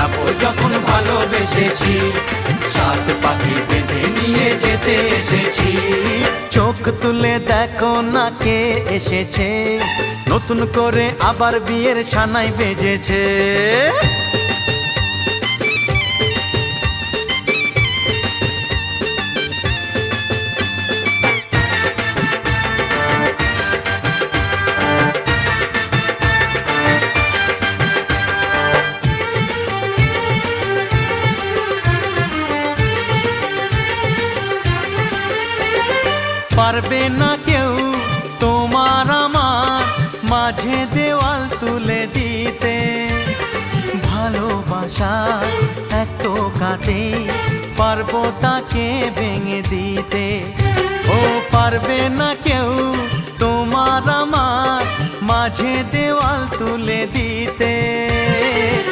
যাব যখন ভালোবেসেছি, সাত পাখি বেঁধে নিয়ে যেতে এসেছি। চোখ তুলে দেখো না কে এসেছে, নতুন করে আবার বিয়ের সানাই বেজেছে। পারবে না কেউ তোমার আমার মাঝে দেওয়াল তুলে দিতে, ভালোবাসা এক টোকাতে পারবো তাকে ভেঙে দিতে। ও পারবে না কেউ তোমার আমার মাঝে দেওয়াল তুলে দিতে,